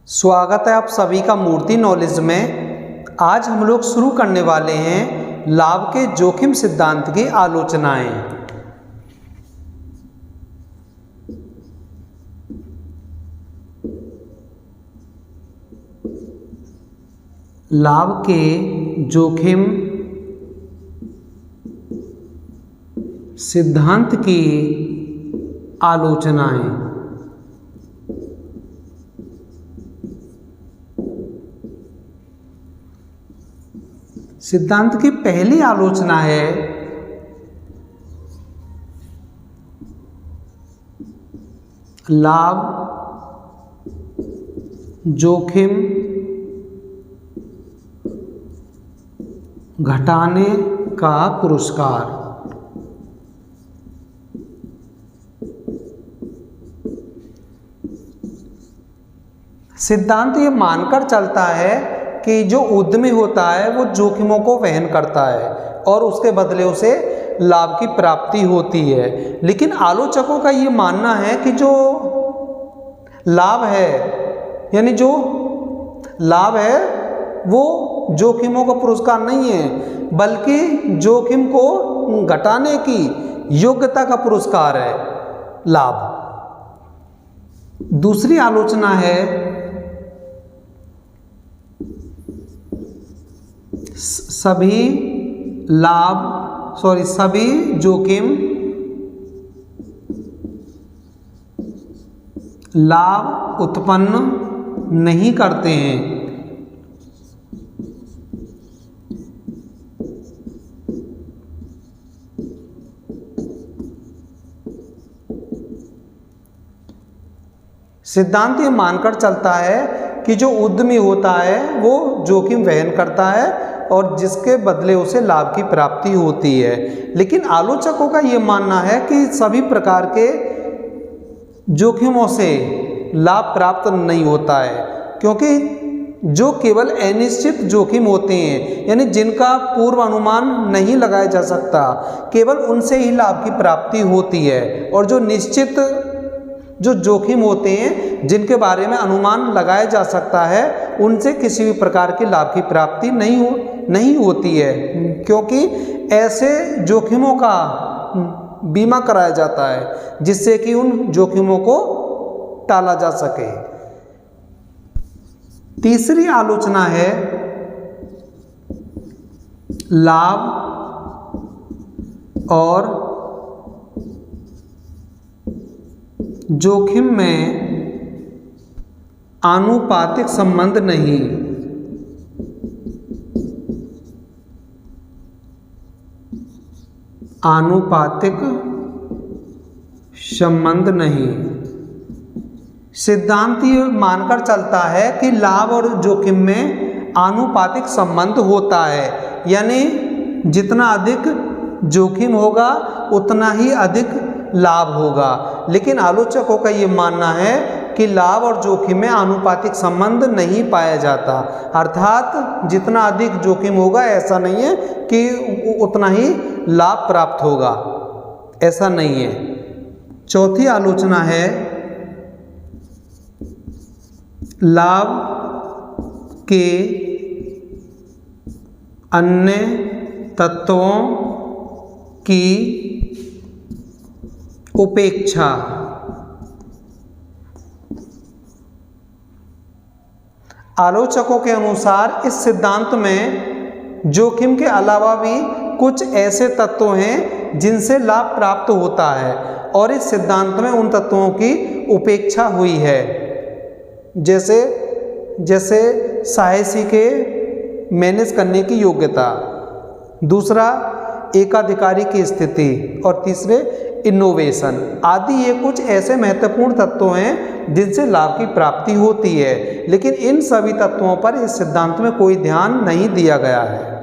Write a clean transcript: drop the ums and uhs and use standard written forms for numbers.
स्वागत है आप सभी का मूर्ति नॉलेज में। आज हम लोग शुरू करने वाले हैं लाभ के जोखिम सिद्धांत की आलोचनाएं। लाभ के जोखिम सिद्धांत की आलोचनाएं। सिद्धांत की पहली आलोचना है लाभ जोखिम घटाने का पुरस्कार। सिद्धांत ये मानकर चलता है कि जो उद्यमी होता है वो जोखिमों को वहन करता है और उसके बदले उसे लाभ की प्राप्ति होती है। लेकिन आलोचकों का ये मानना है कि जो लाभ है यानी जो लाभ है वो जोखिमों का पुरस्कार नहीं है, बल्कि जोखिम को घटाने की योग्यता का पुरस्कार है लाभ। दूसरी आलोचना है सभी जोखिम लाभ उत्पन्न नहीं करते हैं। सिद्धांत ये मानकर चलता है कि जो उद्यमी होता है वो जोखिम वहन करता है और जिसके बदले उसे लाभ की प्राप्ति होती है। लेकिन आलोचकों का ये मानना है कि सभी प्रकार के जोखिमों से लाभ प्राप्त नहीं होता है, क्योंकि जो केवल अनिश्चित जोखिम होते हैं यानी जिनका पूर्व अनुमान नहीं लगाया जा सकता, केवल उनसे ही लाभ की प्राप्ति होती है। और जो निश्चित जो जोखिम होते हैं जिनके बारे में अनुमान लगाया जा सकता है, उनसे किसी भी प्रकार की लाभ की प्राप्ति नहीं होती है, क्योंकि ऐसे जोखिमों का बीमा कराया जाता है जिससे कि उन जोखिमों को टाला जा सके। तीसरी आलोचना है लाभ और जोखिम में आनुपातिक संबंध नहीं। आनुपातिक संबंध नहीं। सिद्धांत ये मानकर चलता है कि लाभ और जोखिम में आनुपातिक संबंध होता है, यानी जितना अधिक जोखिम होगा उतना ही अधिक लाभ होगा। लेकिन आलोचकों का ये मानना है कि लाभ और जोखिम में आनुपातिक संबंध नहीं पाया जाता, अर्थात जितना अधिक जोखिम होगा ऐसा नहीं है कि उतना ही लाभ प्राप्त होगा, ऐसा नहीं है। चौथी आलोचना है लाभ के अन्य तत्वों की उपेक्षा। आलोचकों के अनुसार इस सिद्धांत में जोखिम के अलावा भी कुछ ऐसे तत्व हैं जिनसे लाभ प्राप्त होता है और इस सिद्धांत में उन तत्वों की उपेक्षा हुई है, जैसे साहसी के मैनेज करने की योग्यता, दूसरा एकाधिकारी की स्थिति और तीसरे इनोवेशन आदि। ये कुछ ऐसे महत्वपूर्ण तत्व हैं जिनसे लाभ की प्राप्ति होती है, लेकिन इन सभी तत्वों पर इस सिद्धांत में कोई ध्यान नहीं दिया गया है।